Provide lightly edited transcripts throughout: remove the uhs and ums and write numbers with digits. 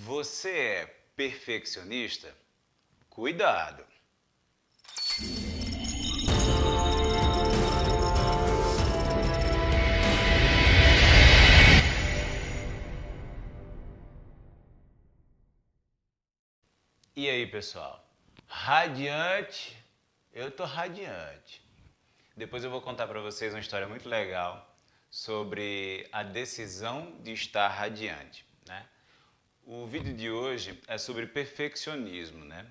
Você é perfeccionista? Cuidado! E aí, pessoal? Radiante? Eu tô radiante. Depois eu vou contar para vocês uma história muito legal sobre a decisão de estar radiante, né? O vídeo de hoje é sobre perfeccionismo, né?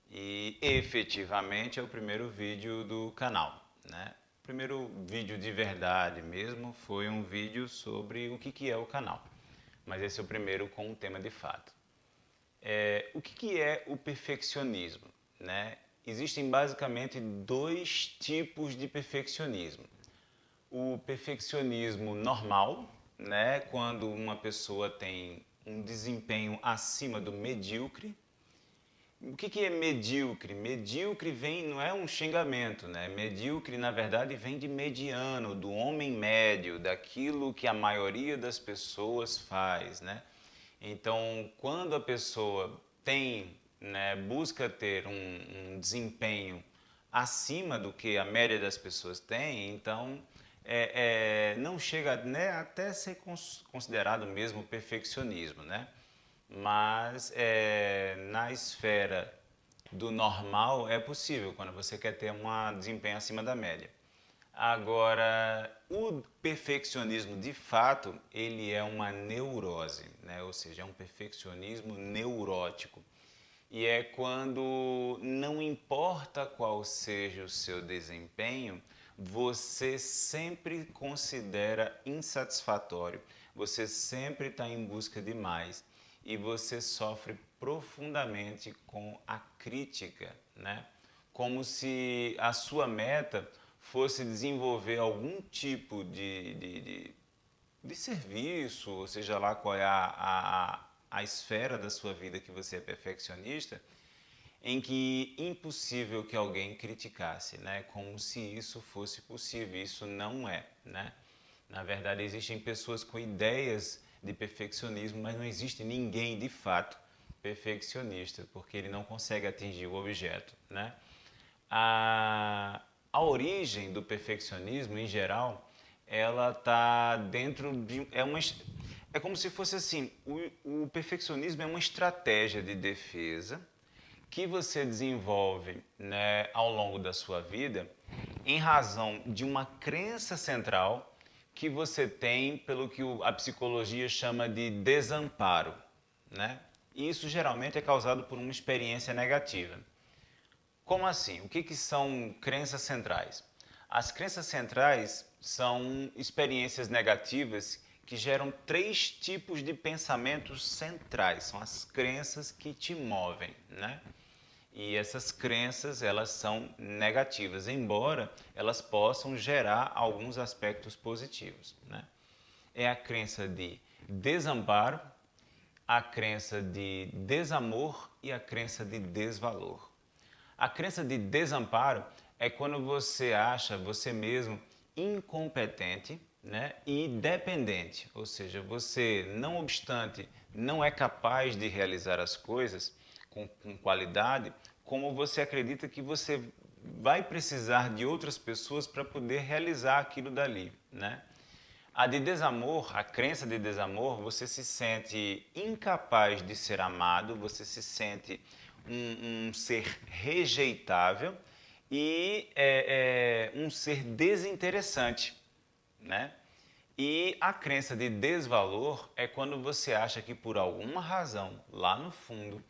E efetivamente é o primeiro vídeo do canal, né? O primeiro vídeo de verdade mesmo foi um vídeo sobre o que é o canal. Mas esse é o primeiro com um tema de fato. O que é o perfeccionismo, né? Existem basicamente dois tipos de perfeccionismo. O perfeccionismo normal, né? Quando uma pessoa tem um desempenho acima do medíocre. O que é medíocre? Medíocre não é um xingamento, né? Medíocre, na verdade, vem de mediano, do homem médio, daquilo que a maioria das pessoas faz, né? Então, quando a pessoa tem, né, busca ter um desempenho acima do que a média das pessoas tem, então não chega, né, até ser considerado mesmo perfeccionismo, né? Mas na esfera do normal é possível, quando você quer ter um desempenho acima da média. Agora, o perfeccionismo, de fato, ele é uma neurose, né? Ou seja, é um perfeccionismo neurótico. E é quando não importa qual seja o seu desempenho, você sempre considera insatisfatório, você sempre está em busca de mais e você sofre profundamente com a crítica, né? Como se a sua meta fosse desenvolver algum tipo de serviço, ou seja lá qual é a esfera da sua vida que você é perfeccionista, em que impossível que alguém criticasse, né? Como se isso fosse possível. Isso não é, né? Na verdade, existem pessoas com ideias de perfeccionismo, mas não existe ninguém de fato perfeccionista, porque ele não consegue atingir o objeto, né? A origem do perfeccionismo, em geral, ela está dentro de... É como se fosse assim, o perfeccionismo é uma estratégia de defesa que você desenvolve, né, ao longo da sua vida em razão de uma crença central que você tem pelo que a psicologia chama de desamparo, né? E isso geralmente é causado por uma experiência negativa. Como assim? O que são crenças centrais? As crenças centrais são experiências negativas que geram três tipos de pensamentos centrais. São as crenças que te movem, né? E essas crenças, elas são negativas, embora elas possam gerar alguns aspectos positivos, né? É a crença de desamparo, a crença de desamor e a crença de desvalor. A crença de desamparo é quando você acha você mesmo incompetente, né, e dependente, ou seja, você, não obstante, não é capaz de realizar as coisas com qualidade, como você acredita que você vai precisar de outras pessoas para poder realizar aquilo dali, né? A de desamor, a crença de desamor, você se sente incapaz de ser amado, você se sente um ser rejeitável e um ser desinteressante, né? E a crença de desvalor é quando você acha que por alguma razão, lá no fundo,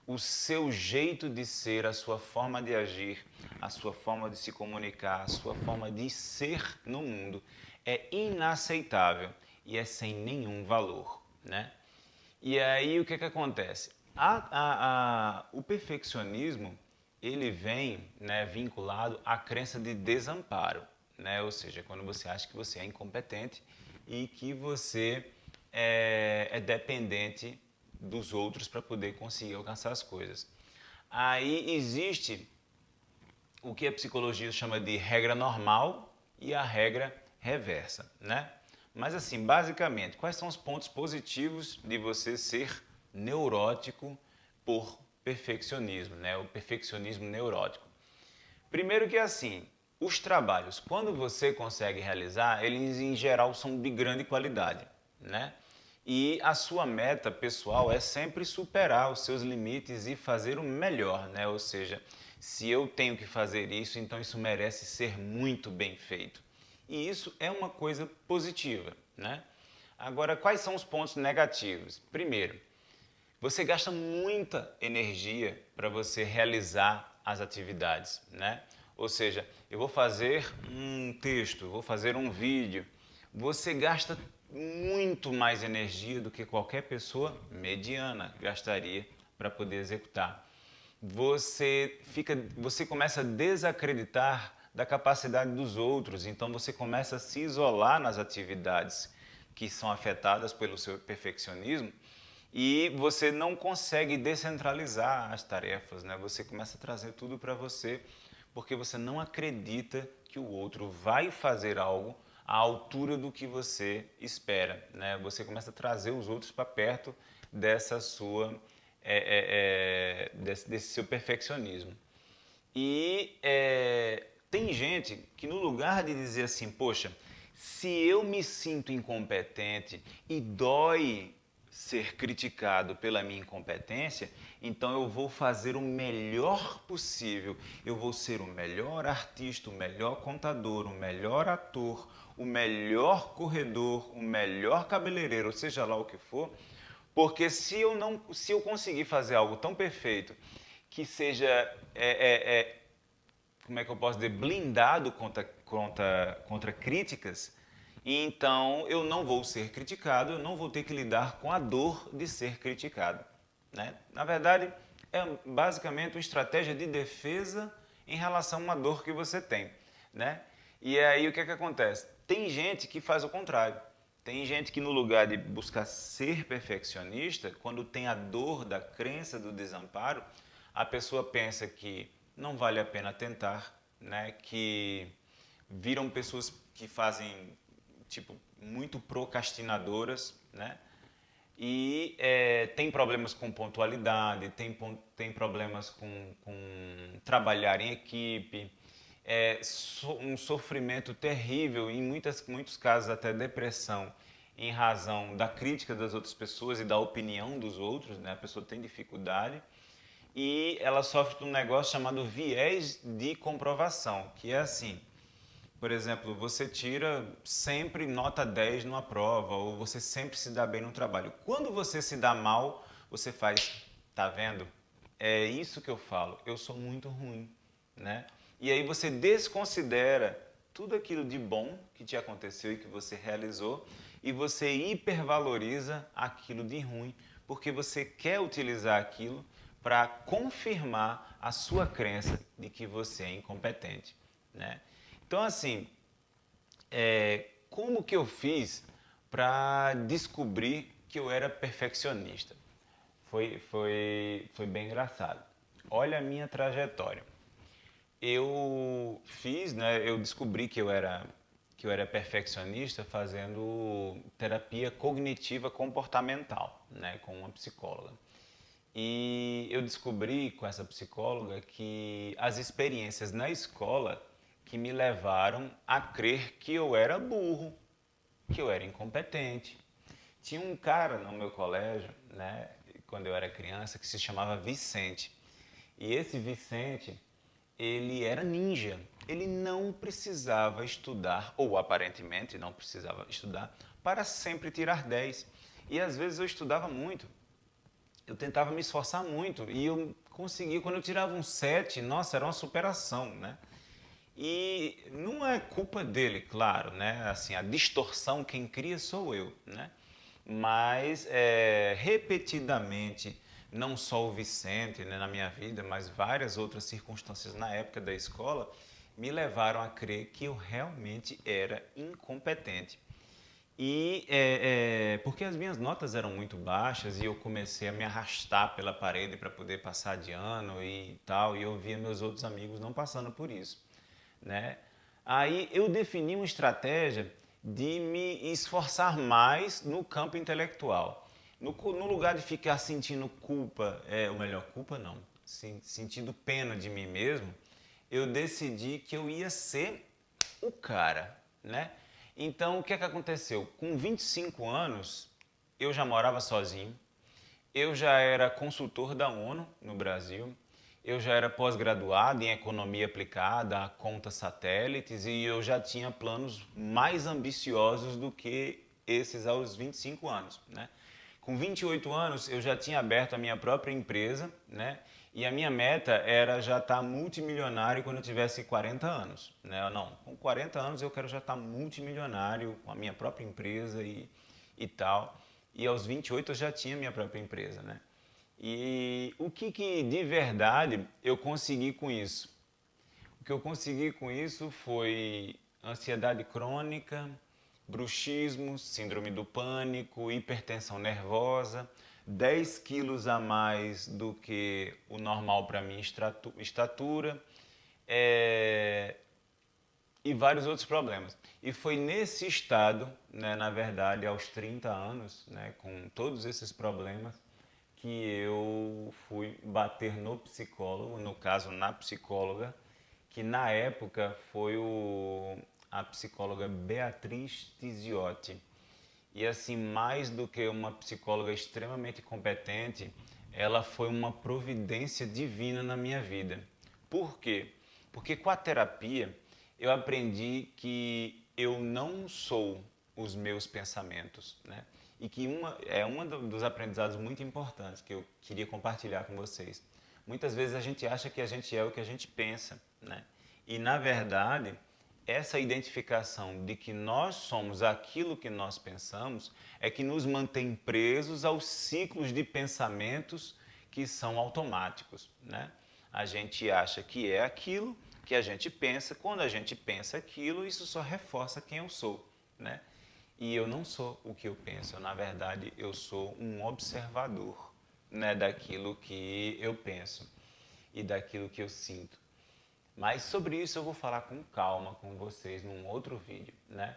o seu jeito de ser, a sua forma de agir, a sua forma de se comunicar, a sua forma de ser no mundo é inaceitável e é sem nenhum valor, né? E aí o que acontece? O perfeccionismo, ele vem, né, vinculado à crença de desamparo, né? Ou seja, quando você acha que você é incompetente e que você é dependente dos outros para poder conseguir alcançar as coisas. Aí existe o que a psicologia chama de regra normal e a regra reversa, né? Mas assim, basicamente, quais são os pontos positivos de você ser neurótico por perfeccionismo, né? O perfeccionismo neurótico. Primeiro que assim, os trabalhos, quando você consegue realizar, eles em geral são de grande qualidade, né? E a sua meta pessoal é sempre superar os seus limites e fazer o melhor, né? Ou seja, se eu tenho que fazer isso, então isso merece ser muito bem feito. E isso é uma coisa positiva, né? Agora, quais são os pontos negativos? Primeiro, você gasta muita energia para você realizar as atividades, né? Ou seja, eu vou fazer um texto, vou fazer um vídeo. Você gasta muito mais energia do que qualquer pessoa mediana gastaria para poder executar. Você começa a desacreditar da capacidade dos outros, então você começa a se isolar nas atividades que são afetadas pelo seu perfeccionismo e você não consegue descentralizar as tarefas, né? Você começa a trazer tudo para você porque você não acredita que o outro vai fazer algo à altura do que você espera, né? Você começa a trazer os outros para perto dessa sua desse seu perfeccionismo. E tem gente que no lugar de dizer assim, poxa, se eu me sinto incompetente e dói ser criticado pela minha incompetência, então eu vou fazer o melhor possível. Eu vou ser o melhor artista, o melhor contador, o melhor ator, o melhor corredor, o melhor cabeleireiro, seja lá o que for, porque se eu conseguir fazer algo tão perfeito que seja como é que eu posso dizer, blindado contra críticas, e então eu não vou ser criticado, eu não vou ter que lidar com a dor de ser criticado, né? Na verdade, é basicamente uma estratégia de defesa em relação a uma dor que você tem, né? E aí o que é que acontece? Tem gente que faz o contrário. Tem gente que no lugar de buscar ser perfeccionista, quando tem a dor da crença do desamparo, a pessoa pensa que não vale a pena tentar, né? Que viram pessoas que fazem tipo muito procrastinadoras, né? E tem problemas com pontualidade, tem problemas com trabalhar em equipe, um sofrimento terrível, em muitos casos até depressão, em razão da crítica das outras pessoas e da opinião dos outros, né? A pessoa tem dificuldade e ela sofre de um negócio chamado viés de comprovação, que é assim, por exemplo, você tira sempre nota 10 numa prova, ou você sempre se dá bem no trabalho. Quando você se dá mal, você faz, tá vendo? É isso que eu falo, eu sou muito ruim, né? E aí você desconsidera tudo aquilo de bom que te aconteceu e que você realizou, e você hipervaloriza aquilo de ruim, porque você quer utilizar aquilo para confirmar a sua crença de que você é incompetente, né? Então, assim, como que eu fiz para descobrir que eu era perfeccionista? Foi bem engraçado. Olha a minha trajetória. Eu fiz, né, eu descobri que eu era perfeccionista fazendo terapia cognitiva comportamental, né, com uma psicóloga. E eu descobri com essa psicóloga que as experiências na escola que me levaram a crer que eu era burro, que eu era incompetente. Tinha um cara no meu colégio, né, quando eu era criança, que se chamava Vicente. E esse Vicente, ele era ninja. Ele não precisava estudar, ou aparentemente não precisava estudar, para sempre tirar 10. E às vezes eu estudava muito. Eu tentava me esforçar muito e eu conseguia, quando eu tirava um 7, nossa, era uma superação, né? E não é culpa dele, claro, né? Assim, a distorção quem cria sou eu, né? Mas repetidamente, não só o Vicente, né, na minha vida, mas várias outras circunstâncias na época da escola me levaram a crer que eu realmente era incompetente. E porque as minhas notas eram muito baixas e eu comecei a me arrastar pela parede para poder passar de ano e tal, e eu via meus outros amigos não passando por isso, né? Aí eu defini uma estratégia de me esforçar mais no campo intelectual. No lugar de ficar sentindo culpa, ou melhor, culpa não, sentindo pena de mim mesmo, eu decidi que eu ia ser o cara, né? Então, o que é que aconteceu? Com 25 anos, eu já morava sozinho, eu já era consultor da ONU no Brasil, eu já era pós-graduado em economia aplicada a contas satélites e eu já tinha planos mais ambiciosos do que esses aos 25 anos, né? Com 28 anos, eu já tinha aberto a minha própria empresa, né? E a minha meta era já estar multimilionário quando eu tivesse 40 anos, né? Não, com 40 anos eu quero já estar multimilionário com a minha própria empresa e tal. E aos 28 eu já tinha minha própria empresa, né? E o que de verdade eu consegui com isso? O que eu consegui com isso foi ansiedade crônica, bruxismo, síndrome do pânico, hipertensão nervosa, 10 quilos a mais do que o normal para minha estatura e vários outros problemas. E foi nesse estado, né, na verdade, aos 30 anos, né, com todos esses problemas, que eu fui bater no psicólogo, no caso na psicóloga, que na época foi a psicóloga Beatriz Tiziotti. E assim, mais do que uma psicóloga extremamente competente, ela foi uma providência divina na minha vida. Por quê? Porque com a terapia eu aprendi que eu não sou os meus pensamentos, né? E que um dos aprendizados muito importantes que eu queria compartilhar com vocês. Muitas vezes a gente acha que a gente é o que a gente pensa, né? E na verdade, essa identificação de que nós somos aquilo que nós pensamos é que nos mantém presos aos ciclos de pensamentos que são automáticos, né? A gente acha que é aquilo que a gente pensa, quando a gente pensa aquilo, isso só reforça quem eu sou, né? E eu não sou o que eu penso, na verdade, eu sou um observador, né, daquilo que eu penso e daquilo que eu sinto. Mas sobre isso eu vou falar com calma com vocês num outro vídeo, né?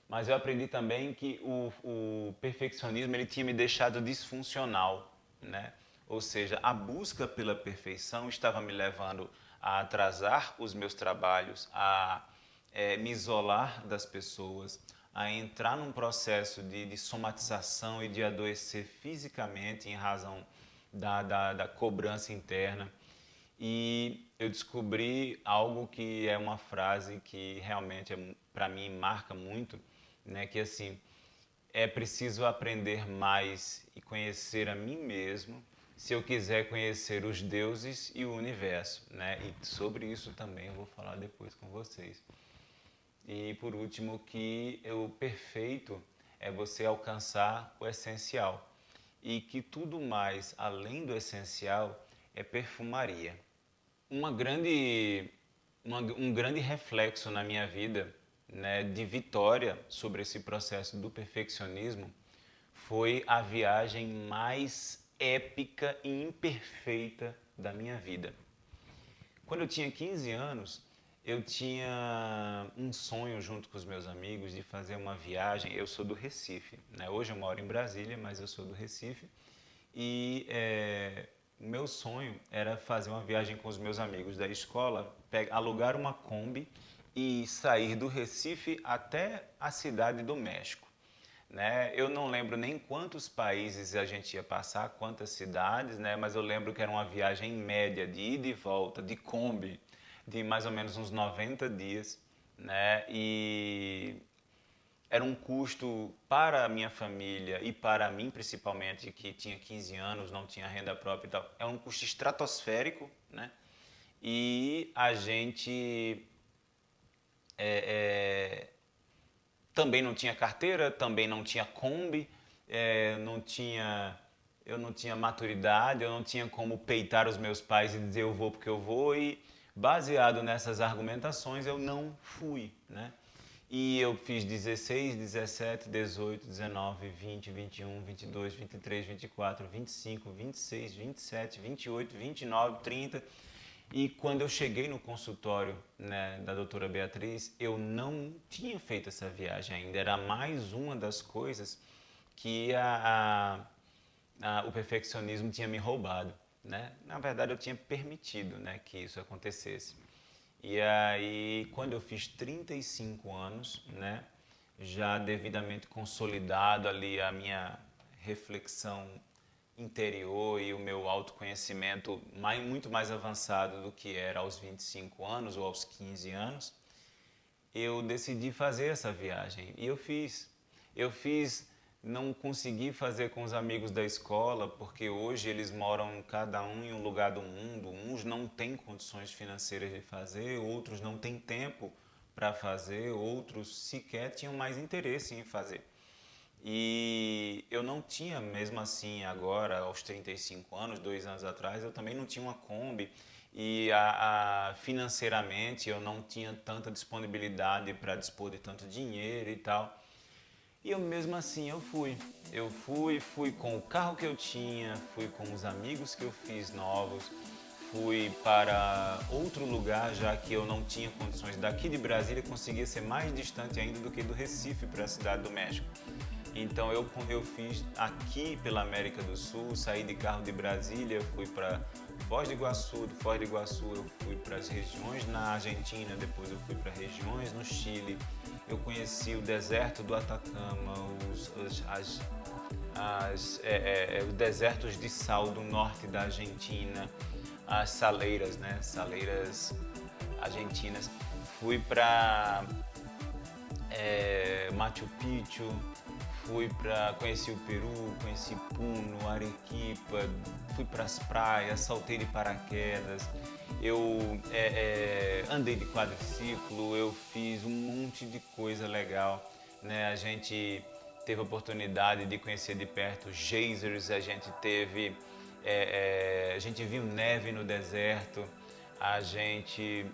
Mas eu aprendi também que o perfeccionismo ele tinha me deixado disfuncional, né? Ou seja, a busca pela perfeição estava me levando a atrasar os meus trabalhos, a me isolar das pessoas, a entrar num processo de somatização e de adoecer fisicamente em razão da cobrança interna. E eu descobri algo que é uma frase que realmente para mim marca muito, né? Que assim, é preciso aprender mais e conhecer a mim mesmo se eu quiser conhecer os deuses e o universo, né? E sobre isso também eu vou falar depois com vocês. E por último, que o perfeito é você alcançar o essencial e que tudo mais além do essencial é perfumaria. Um grande reflexo na minha vida, né, de vitória sobre esse processo do perfeccionismo foi a viagem mais épica e imperfeita da minha vida. Quando eu tinha 15 anos, eu tinha um sonho junto com os meus amigos de fazer uma viagem. Eu sou do Recife, né? Hoje eu moro em Brasília, mas eu sou do Recife. E o meu sonho era fazer uma viagem com os meus amigos da escola, alugar uma Kombi e sair do Recife até a cidade do México, né? Eu não lembro nem quantos países a gente ia passar, quantas cidades, né? Mas eu lembro que era uma viagem em média de ida e volta, de Kombi, de mais ou menos uns 90 dias, né? E era um custo para a minha família e para mim principalmente, que tinha 15 anos, não tinha renda própria e tal, é um custo estratosférico, né? E a gente também não tinha carteira, também não tinha Kombi, eu não tinha maturidade, eu não tinha como peitar os meus pais e dizer eu vou porque eu vou, e baseado nessas argumentações eu não fui, né? E eu fiz 16, 17, 18, 19, 20, 21, 22, 23, 24, 25, 26, 27, 28, 29, 30. E quando eu cheguei no consultório, né, da doutora Beatriz, eu não tinha feito essa viagem ainda. Era mais uma das coisas que o perfeccionismo tinha me roubado, né? Na verdade, eu tinha permitido, né, que isso acontecesse. E aí, quando eu fiz 35 anos, né, já devidamente consolidado ali a minha reflexão interior e o meu autoconhecimento muito mais avançado do que era aos 25 anos ou aos 15 anos, eu decidi fazer essa viagem e eu fiz. Eu fiz, não consegui fazer com os amigos da escola, porque hoje eles moram cada um em um lugar do mundo. Uns não têm condições financeiras de fazer, outros não têm tempo para fazer, outros sequer tinham mais interesse em fazer. E eu não tinha, mesmo assim, agora, aos 35 anos, 2 anos atrás, eu também não tinha uma Kombi e financeiramente eu não tinha tanta disponibilidade para dispor de tanto dinheiro e tal. E eu mesmo assim eu fui. Fui com o carro que eu tinha, fui com os amigos que eu fiz novos, fui para outro lugar, já que eu não tinha condições. Daqui de Brasília conseguia ser mais distante ainda do que do Recife para a cidade do México. Então eu fiz aqui pela América do Sul, saí de carro de Brasília, fui para Foz do Iguaçu, do Foz do Iguaçu eu fui para as regiões na Argentina, depois eu fui para regiões no Chile, eu conheci o deserto do Atacama, os desertos de sal do norte da Argentina, as saleiras, né? Saleiras argentinas. Fui para Machu Picchu, conheci o Peru, conheci Puno, Arequipa, fui para as praias, saltei de paraquedas, eu andei de quadriciclo, eu fiz um monte de coisa legal, né? A gente teve a oportunidade de conhecer de perto geysers, a gente viu neve no deserto, a gente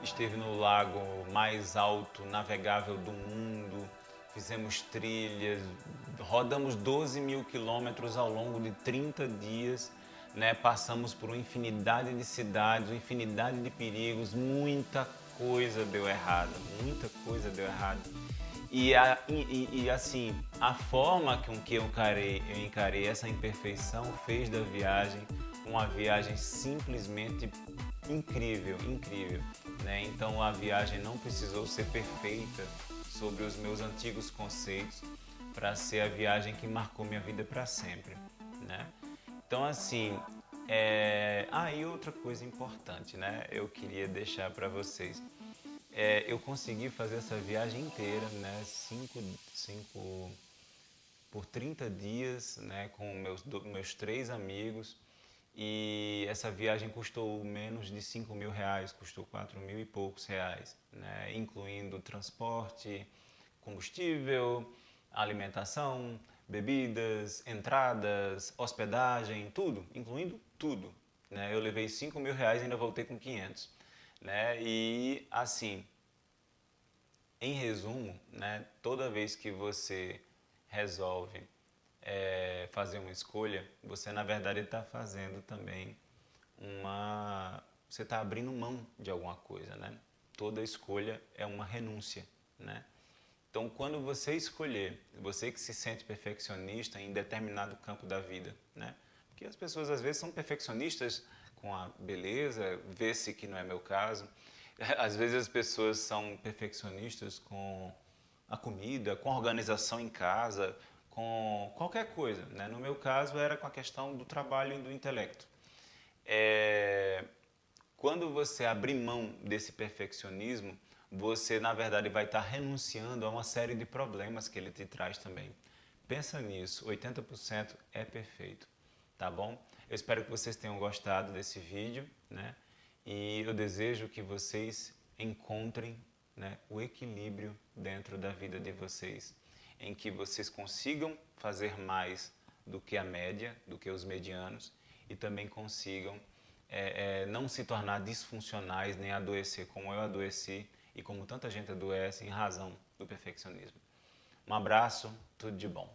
esteve no lago mais alto navegável do mundo, fizemos trilhas, rodamos 12 mil quilômetros ao longo de 30 dias, né? Passamos por uma infinidade de cidades, uma infinidade de perigos, muita coisa deu errado, muita coisa deu errado. E assim, a forma com que eu encarei essa imperfeição fez da viagem uma viagem simplesmente incrível, incrível, né? Então a viagem não precisou ser perfeita sobre os meus antigos conceitos para ser a viagem que marcou minha vida para sempre, né? Então assim, e outra coisa importante, né? Eu queria deixar para vocês. Eu consegui fazer essa viagem inteira, né? Por 30 dias, né? Com meus 3 amigos. E essa viagem custou menos de 5 mil reais, custou 4 mil e poucos reais, né? Incluindo transporte, combustível, alimentação, bebidas, entradas, hospedagem, tudo, incluindo tudo, né? Eu levei 5 mil reais e ainda voltei com 500, né? E assim, em resumo, né? Toda vez que você resolve fazer uma escolha, você na verdade está fazendo também você está abrindo mão de alguma coisa, né? Toda escolha é uma renúncia, né? Então, quando você escolher, você que se sente perfeccionista em determinado campo da vida, né? Porque as pessoas às vezes são perfeccionistas com a beleza, vê-se que não é meu caso. Às vezes as pessoas são perfeccionistas com a comida, com a organização em casa, com qualquer coisa, né? No meu caso era com a questão do trabalho e do intelecto. Quando você abrir mão desse perfeccionismo, você na verdade vai estar renunciando a uma série de problemas que ele te traz também. Pensa nisso, 80% é perfeito, tá bom? Eu espero que vocês tenham gostado desse vídeo, né? E eu desejo que vocês encontrem, né, o equilíbrio dentro da vida de vocês, em que vocês consigam fazer mais do que a média, do que os medianos, e também consigam não se tornar disfuncionais nem adoecer como eu adoeci e como tanta gente adoece em razão do perfeccionismo. Um abraço, tudo de bom.